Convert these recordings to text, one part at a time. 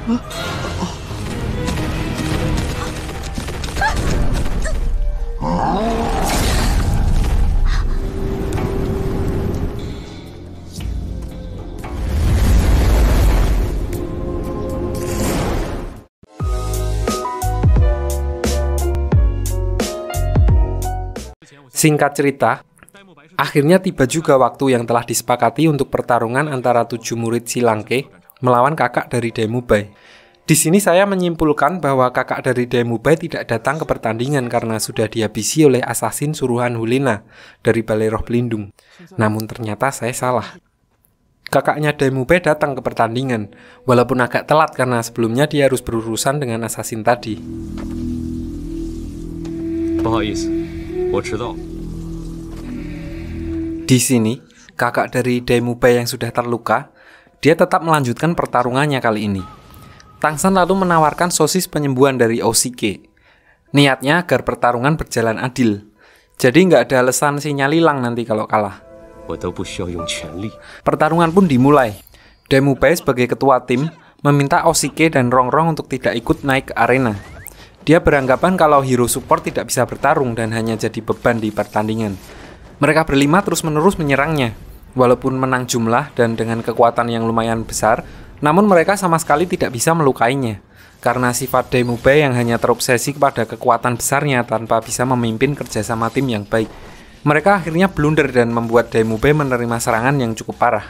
Singkat cerita, akhirnya tiba juga waktu yang telah disepakati untuk pertarungan antara 7 murid Silangke melawan kakak dari Daemubai. Di sini saya menyimpulkan bahwa kakak dari Daemubai tidak datang ke pertandingan karena sudah dihabisi oleh asasin suruhan Hulena dari Balai Roh Pelindung. Namun ternyata saya salah. Kakaknya Daemubai datang ke pertandingan, walaupun agak telat karena sebelumnya dia harus berurusan dengan asasin tadi. Di sini, kakak dari Daemubai yang sudah terluka, dia tetap melanjutkan pertarungannya kali ini. Tangsan lalu menawarkan sosis penyembuhan dari Oshike. Niatnya agar pertarungan berjalan adil. Jadi nggak ada alasan si Nyalilang nanti kalau kalah. Pertarungan pun dimulai. Daemubai sebagai ketua tim meminta Oshike dan Rongrong untuk tidak ikut naik ke arena. Dia beranggapan kalau hero support tidak bisa bertarung dan hanya jadi beban di pertandingan. Mereka berlima terus-menerus menyerangnya. Walaupun menang jumlah dan dengan kekuatan yang lumayan besar, namun mereka sama sekali tidak bisa melukainya. Karena sifat Daemubai yang hanya terobsesi kepada kekuatan besarnya tanpa bisa memimpin kerjasama tim yang baik. Mereka akhirnya blunder dan membuat Daemubai menerima serangan yang cukup parah.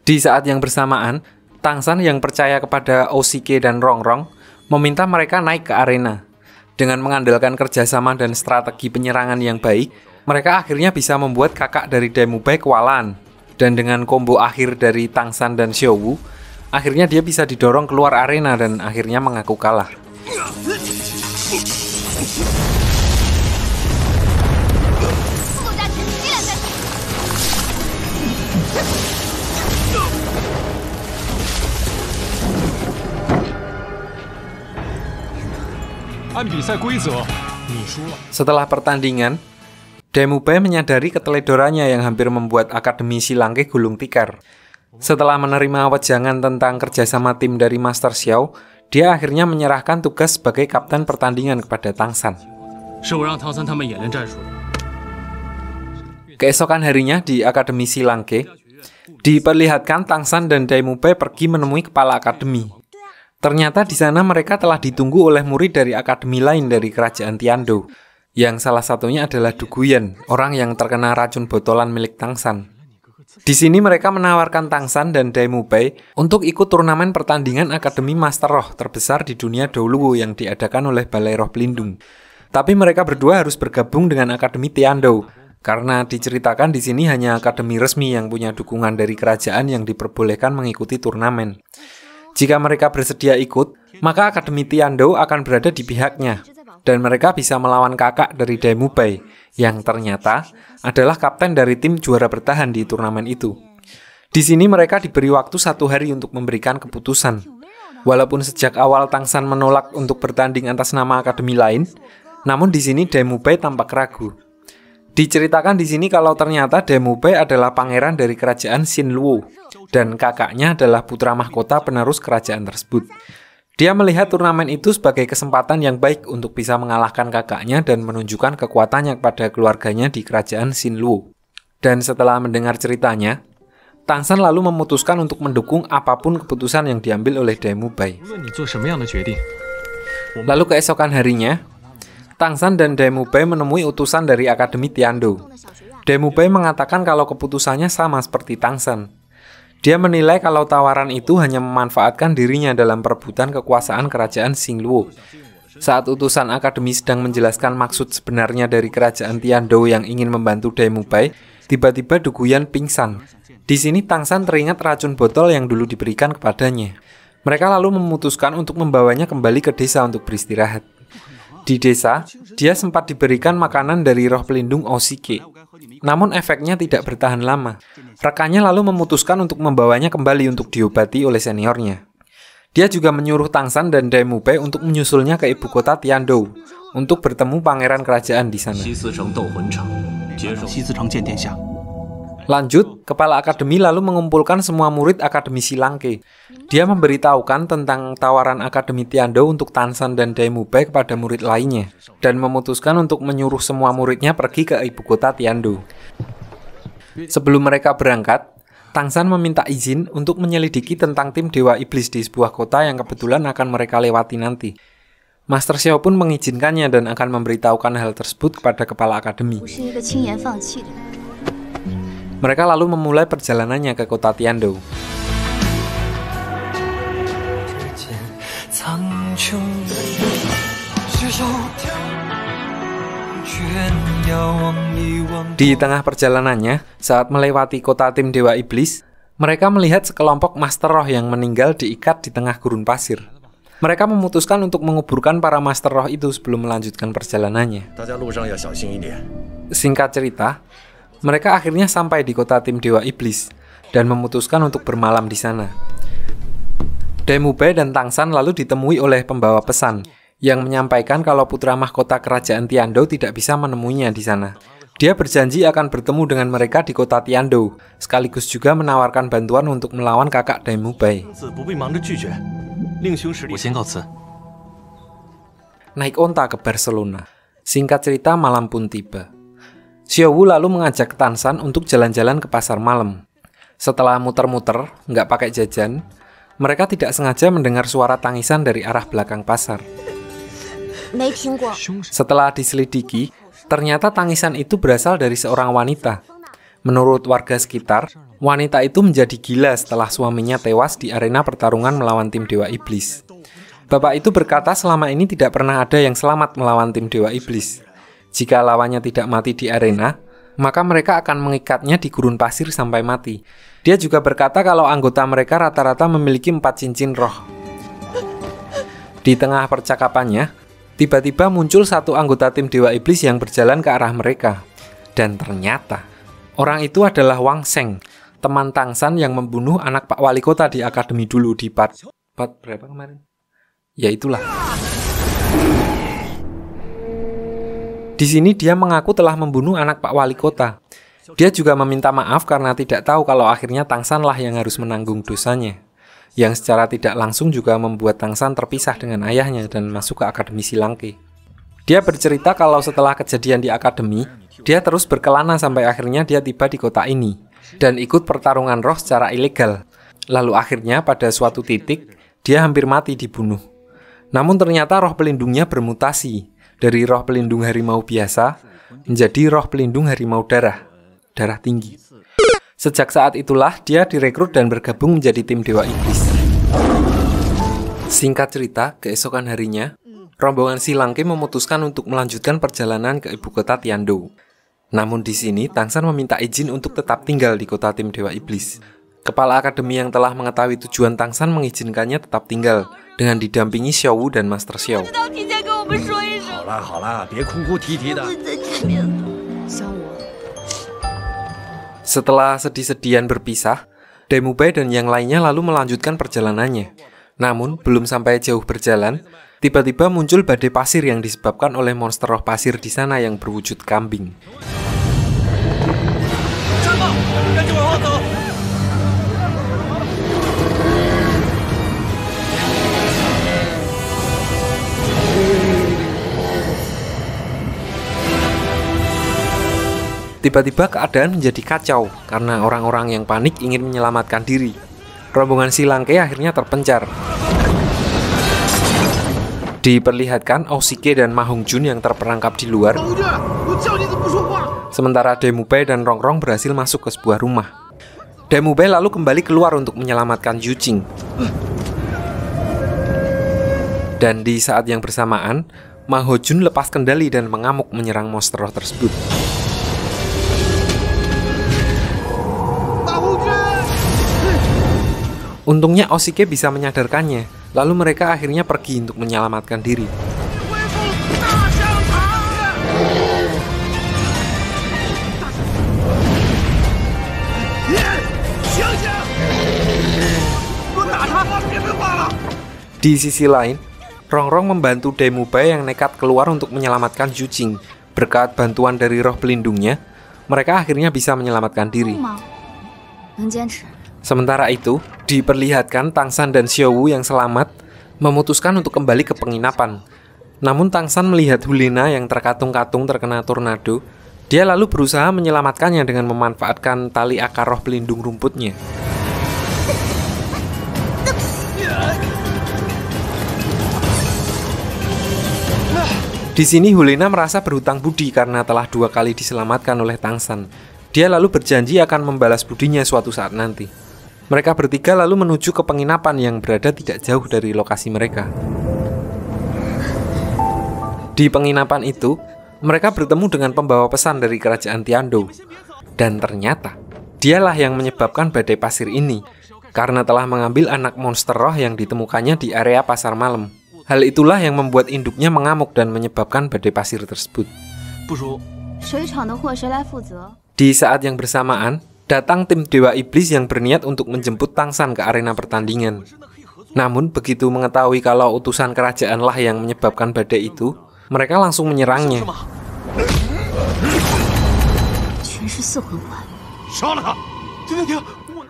Di saat yang bersamaan, Tangsan yang percaya kepada Oshike dan Rongrong meminta mereka naik ke arena. Dengan mengandalkan kerjasama dan strategi penyerangan yang baik, mereka akhirnya bisa membuat kakak dari Daemubai kewalahan. Dan dengan combo akhir dari Tangsan dan Xiaowu, akhirnya dia bisa didorong keluar arena dan akhirnya mengaku kalah. Setelah pertandingan, Daemubai menyadari keteledorannya yang hampir membuat Akademi Silangke gulung tikar. Setelah menerima wejangan tentang kerjasama tim dari Master Xiao, dia akhirnya menyerahkan tugas sebagai kapten pertandingan kepada Tangsan. Keesokan harinya di Akademi Silangke, diperlihatkan Tangsan dan Daemubai pergi menemui kepala akademi. Ternyata di sana mereka telah ditunggu oleh murid dari akademi lain dari kerajaan Tiandou, yang salah satunya adalah Duguyan, orang yang terkena racun botolan milik Tangsan. Di sini mereka menawarkan Tangsan dan Daemubai untuk ikut turnamen pertandingan Akademi Master Roh terbesar di dunia Douluo yang diadakan oleh Balai Roh Pelindung. Tapi mereka berdua harus bergabung dengan Akademi Tiandou, karena diceritakan di sini hanya akademi resmi yang punya dukungan dari kerajaan yang diperbolehkan mengikuti turnamen. Jika mereka bersedia ikut, maka Akademi Tiandou akan berada di pihaknya, dan mereka bisa melawan kakak dari Daemubai, yang ternyata adalah kapten dari tim juara bertahan di turnamen itu. Di sini mereka diberi waktu 1 hari untuk memberikan keputusan. Walaupun sejak awal Tangsan menolak untuk bertanding atas nama akademi lain, namun di sini Daemubai tampak ragu. Diceritakan di sini kalau ternyata Daemubai adalah pangeran dari kerajaan Xinluo, dan kakaknya adalah putra mahkota penerus kerajaan tersebut. Dia melihat turnamen itu sebagai kesempatan yang baik untuk bisa mengalahkan kakaknya dan menunjukkan kekuatannya kepada keluarganya di kerajaan Xinluo. Dan setelah mendengar ceritanya, Tangsan lalu memutuskan untuk mendukung apapun keputusan yang diambil oleh Daemubai. Lalu keesokan harinya, Tangsan dan Daemubai menemui utusan dari Akademi Tiandou. Daemubai mengatakan kalau keputusannya sama seperti Tangsan. Dia menilai kalau tawaran itu hanya memanfaatkan dirinya dalam perebutan kekuasaan kerajaan Xinluo. Saat utusan akademi sedang menjelaskan maksud sebenarnya dari kerajaan Tiandou yang ingin membantu Daemubai, tiba-tiba Duguyan pingsan. Di sini Tangsan teringat racun botol yang dulu diberikan kepadanya. Mereka lalu memutuskan untuk membawanya kembali ke desa untuk beristirahat. Di desa, dia sempat diberikan makanan dari roh pelindung Oshike. Namun efeknya tidak bertahan lama. Rekannya lalu memutuskan untuk membawanya kembali untuk diobati oleh seniornya. Dia juga menyuruh Tangsan dan Daemubai untuk menyusulnya ke ibu kota Tiandou untuk bertemu pangeran kerajaan di sana. Lanjut, kepala akademi lalu mengumpulkan semua murid Akademi Silangke. Dia memberitahukan tentang tawaran Akademi Tiandou untuk Tansan dan Daimubei kepada murid lainnya, dan memutuskan untuk menyuruh semua muridnya pergi ke ibu kota Tiandou. Sebelum mereka berangkat, Tangsan meminta izin untuk menyelidiki tentang tim Dewa Iblis di sebuah kota yang kebetulan akan mereka lewati nanti. Master Xiao pun mengizinkannya dan akan memberitahukan hal tersebut kepada kepala akademi. Mereka lalu memulai perjalanannya ke kota Tiandou. Di tengah perjalanannya, saat melewati kota tim Dewa Iblis, mereka melihat sekelompok Master Roh yang meninggal diikat di tengah gurun pasir. Mereka memutuskan untuk menguburkan para Master Roh itu sebelum melanjutkan perjalanannya. Singkat cerita, mereka akhirnya sampai di kota tim Dewa Iblis dan memutuskan untuk bermalam di sana. Daimubei dan Tangsan lalu ditemui oleh pembawa pesan yang menyampaikan kalau putra mahkota kerajaan Tiandou tidak bisa menemuinya di sana. Dia berjanji akan bertemu dengan mereka di kota Tiandou, sekaligus juga menawarkan bantuan untuk melawan kakak Daimubei. Naik onta ke Barcelona. Singkat cerita, malam pun tiba. Xiao Wu lalu mengajak Tansan untuk jalan-jalan ke pasar malam. Setelah muter-muter, nggak pakai jajan, mereka tidak sengaja mendengar suara tangisan dari arah belakang pasar. Setelah diselidiki, ternyata tangisan itu berasal dari seorang wanita. Menurut warga sekitar, wanita itu menjadi gila setelah suaminya tewas di arena pertarungan melawan tim Dewa Iblis. Bapak itu berkata selama ini tidak pernah ada yang selamat melawan tim Dewa Iblis. Jika lawannya tidak mati di arena, maka mereka akan mengikatnya di gurun pasir sampai mati. Dia juga berkata kalau anggota mereka rata-rata memiliki 4 cincin roh. Di tengah percakapannya, tiba-tiba muncul satu anggota tim Dewa Iblis yang berjalan ke arah mereka. Dan ternyata, orang itu adalah Wang Sheng, teman Tangsan yang membunuh anak Pak Wali Kota di akademi dulu di part berapa kemarin? Ya itulah. Di sini dia mengaku telah membunuh anak Pak Wali Kota. Dia juga meminta maaf karena tidak tahu kalau akhirnya Tangsanlah yang harus menanggung dosanya, yang secara tidak langsung juga membuat Tangsan terpisah dengan ayahnya dan masuk ke Akademi Silangke. Dia bercerita kalau setelah kejadian di akademi, dia terus berkelana sampai akhirnya dia tiba di kota ini dan ikut pertarungan roh secara ilegal. Lalu akhirnya pada suatu titik, dia hampir mati dibunuh. Namun ternyata roh pelindungnya bermutasi dari roh pelindung harimau biasa menjadi roh pelindung harimau darah tinggi. Sejak saat itulah dia direkrut dan bergabung menjadi tim Dewa Iblis. Singkat cerita, keesokan harinya, rombongan Silangke memutuskan untuk melanjutkan perjalanan ke ibu kota Tiandou. Namun di sini, Tangsan meminta izin untuk tetap tinggal di kota tim Dewa Iblis. Kepala akademi yang telah mengetahui tujuan Tangsan mengizinkannya tetap tinggal dengan didampingi Xiao Wu dan Master Xiao. Setelah sedih-sedihan berpisah, Daimubei dan yang lainnya lalu melanjutkan perjalanannya. Namun, belum sampai jauh berjalan, tiba-tiba muncul badai pasir yang disebabkan oleh monster roh pasir di sana yang berwujud kambing. Tiba-tiba keadaan menjadi kacau karena orang-orang yang panik ingin menyelamatkan diri. Rombongan Silangke akhirnya terpencar. Diperlihatkan Oshike dan Ma Hongjun yang terperangkap di luar. Sementara Daimubei dan Rongrong berhasil masuk ke sebuah rumah. Daimubei lalu kembali keluar untuk menyelamatkan Yu Jing. Dan di saat yang bersamaan, Ma Hongjun lepas kendali dan mengamuk menyerang monster roh tersebut. Untungnya Oshike bisa menyadarkannya, lalu mereka akhirnya pergi untuk menyelamatkan diri. Di sisi lain, Rongrong membantu Dai Mubai yang nekat keluar untuk menyelamatkan Zhu Jing. Berkat bantuan dari roh pelindungnya, mereka akhirnya bisa menyelamatkan diri. Sementara itu, diperlihatkan Tang San dan Xiao Wu yang selamat memutuskan untuk kembali ke penginapan. Namun Tang San melihat Hulina yang terkatung-katung terkena tornado. Dia lalu berusaha menyelamatkannya dengan memanfaatkan tali akar roh pelindung rumputnya. Di sini Hulina merasa berhutang budi karena telah 2 kali diselamatkan oleh Tang San. Dia lalu berjanji akan membalas budinya suatu saat nanti. Mereka bertiga lalu menuju ke penginapan yang berada tidak jauh dari lokasi mereka. Di penginapan itu, mereka bertemu dengan pembawa pesan dari kerajaan Tiandou. Dan ternyata, dialah yang menyebabkan badai pasir ini, karena telah mengambil anak monster roh yang ditemukannya di area pasar malam. Hal itulah yang membuat induknya mengamuk dan menyebabkan badai pasir tersebut. Di saat yang bersamaan, datang tim Dewa Iblis yang berniat untuk menjemput Tang San ke arena pertandingan. Namun, begitu mengetahui kalau utusan kerajaanlah yang menyebabkan badai itu, mereka langsung menyerangnya.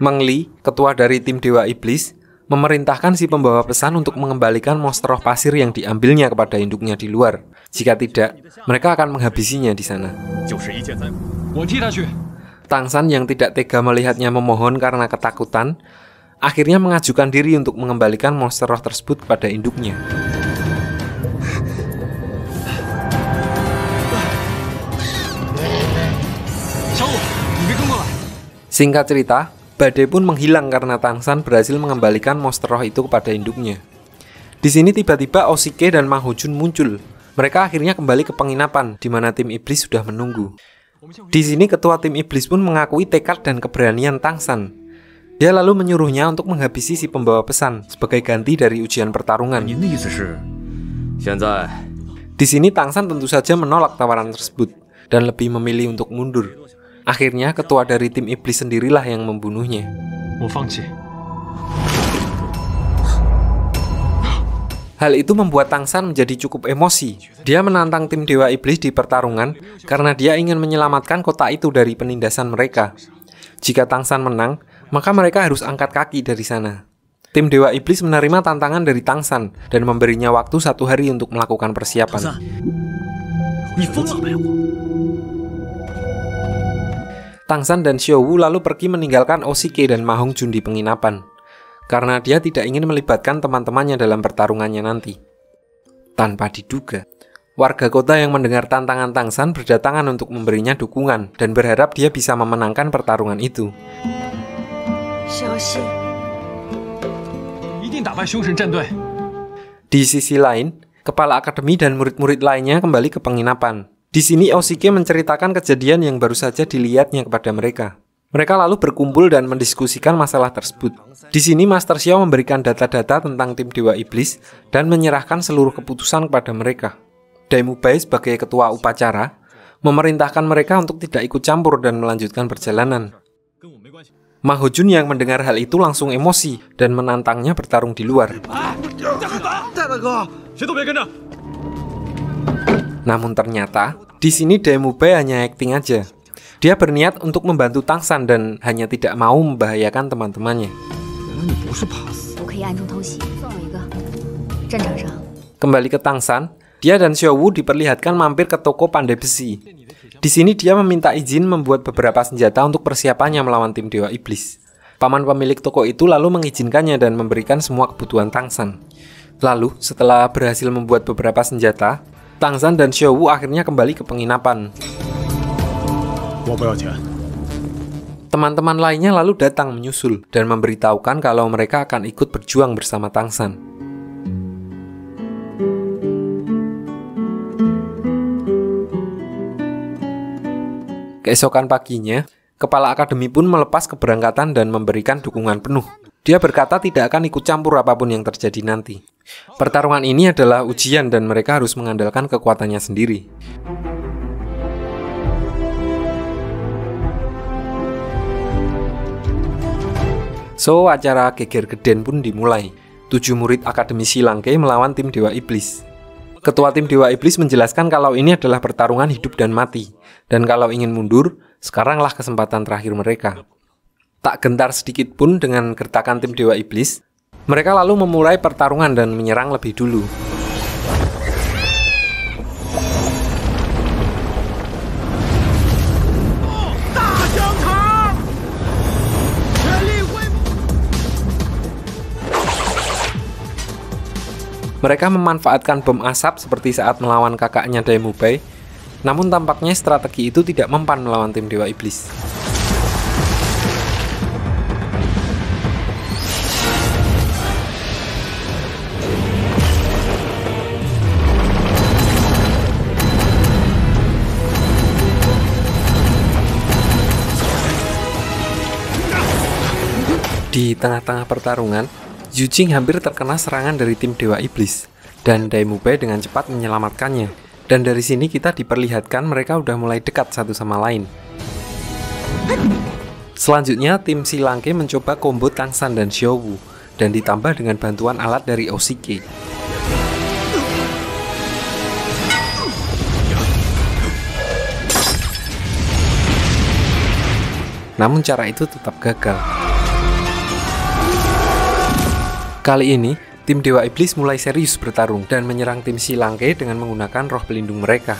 Meng Li, ketua dari tim Dewa Iblis, memerintahkan si pembawa pesan untuk mengembalikan monster roh pasir yang diambilnya kepada induknya di luar. Jika tidak, mereka akan menghabisinya di sana. Tang San yang tidak tega melihatnya memohon karena ketakutan, akhirnya mengajukan diri untuk mengembalikan monster roh tersebut kepada induknya. Singkat cerita, badai pun menghilang karena Tang San berhasil mengembalikan monster roh itu kepada induknya. Di sini tiba-tiba Oshike dan Ma Hojun muncul. Mereka akhirnya kembali ke penginapan di mana tim iblis sudah menunggu. Di sini ketua tim iblis pun mengakui tekad dan keberanian Tang San. Dia lalu menyuruhnya untuk menghabisi si pembawa pesan sebagai ganti dari ujian pertarungan. Di sini Tang San tentu saja menolak tawaran tersebut dan lebih memilih untuk mundur. Akhirnya ketua dari tim iblis sendirilah yang membunuhnya. Hal itu membuat Tang San menjadi cukup emosi. Dia menantang tim Dewa Iblis di pertarungan karena dia ingin menyelamatkan kota itu dari penindasan mereka. Jika Tang San menang, maka mereka harus angkat kaki dari sana. Tim Dewa Iblis menerima tantangan dari Tang San dan memberinya waktu 1 hari untuk melakukan persiapan. Tang San dan Xiao Wu lalu pergi meninggalkan Oshike dan Ma Hongjun di penginapan, karena dia tidak ingin melibatkan teman-temannya dalam pertarungannya nanti. Tanpa diduga, warga kota yang mendengar tantangan Tang San berdatangan untuk memberinya dukungan dan berharap dia bisa memenangkan pertarungan itu. Di sisi lain, kepala akademi dan murid-murid lainnya kembali ke penginapan. Di sini Oshike menceritakan kejadian yang baru saja dilihatnya kepada mereka. Mereka lalu berkumpul dan mendiskusikan masalah tersebut. Di sini Master Xiao memberikan data-data tentang tim Dewa Iblis dan menyerahkan seluruh keputusan kepada mereka. Dai Mubai sebagai ketua upacara memerintahkan mereka untuk tidak ikut campur dan melanjutkan perjalanan. Ma Hojun yang mendengar hal itu langsung emosi dan menantangnya bertarung di luar. Namun ternyata, di sini Dai Mubai hanya acting aja. Dia berniat untuk membantu Tang San dan hanya tidak mau membahayakan teman-temannya. Kembali ke Tang San, dia dan Xiao Wu diperlihatkan mampir ke toko pandai besi. Di sini dia meminta izin membuat beberapa senjata untuk persiapannya melawan tim Dewa Iblis. Paman pemilik toko itu lalu mengizinkannya dan memberikan semua kebutuhan Tang San. Lalu, setelah berhasil membuat beberapa senjata, Tang San dan Xiao Wu akhirnya kembali ke penginapan. Teman-teman lainnya lalu datang menyusul dan memberitahukan kalau mereka akan ikut berjuang bersama Tang San. Keesokan paginya, kepala akademi pun melepas keberangkatan dan memberikan dukungan penuh. Dia berkata tidak akan ikut campur apapun yang terjadi nanti. Pertarungan ini adalah ujian dan mereka harus mengandalkan kekuatannya sendiri. So, acara geger geden pun dimulai. 7 murid Akademi Silangke melawan tim Dewa Iblis. Ketua tim Dewa Iblis menjelaskan kalau ini adalah pertarungan hidup dan mati, dan kalau ingin mundur, sekaranglah kesempatan terakhir mereka. Tak gentar sedikit pun dengan gertakan tim Dewa Iblis, mereka lalu memulai pertarungan dan menyerang lebih dulu. Mereka memanfaatkan bom asap seperti saat melawan kakaknya Daemubei, namun tampaknya strategi itu tidak mempan melawan tim Dewa Iblis. Di tengah-tengah pertarungan, Yu Jing hampir terkena serangan dari tim Dewa Iblis, dan Daemubei dengan cepat menyelamatkannya. Dan dari sini kita diperlihatkan mereka udah mulai dekat satu sama lain. Selanjutnya, tim Silangke mencoba combo Tangsan dan Xiaowu, dan ditambah dengan bantuan alat dari Oshike. Namun cara itu tetap gagal. Kali ini, tim Dewa Iblis mulai serius bertarung dan menyerang tim Silangke dengan menggunakan roh pelindung mereka.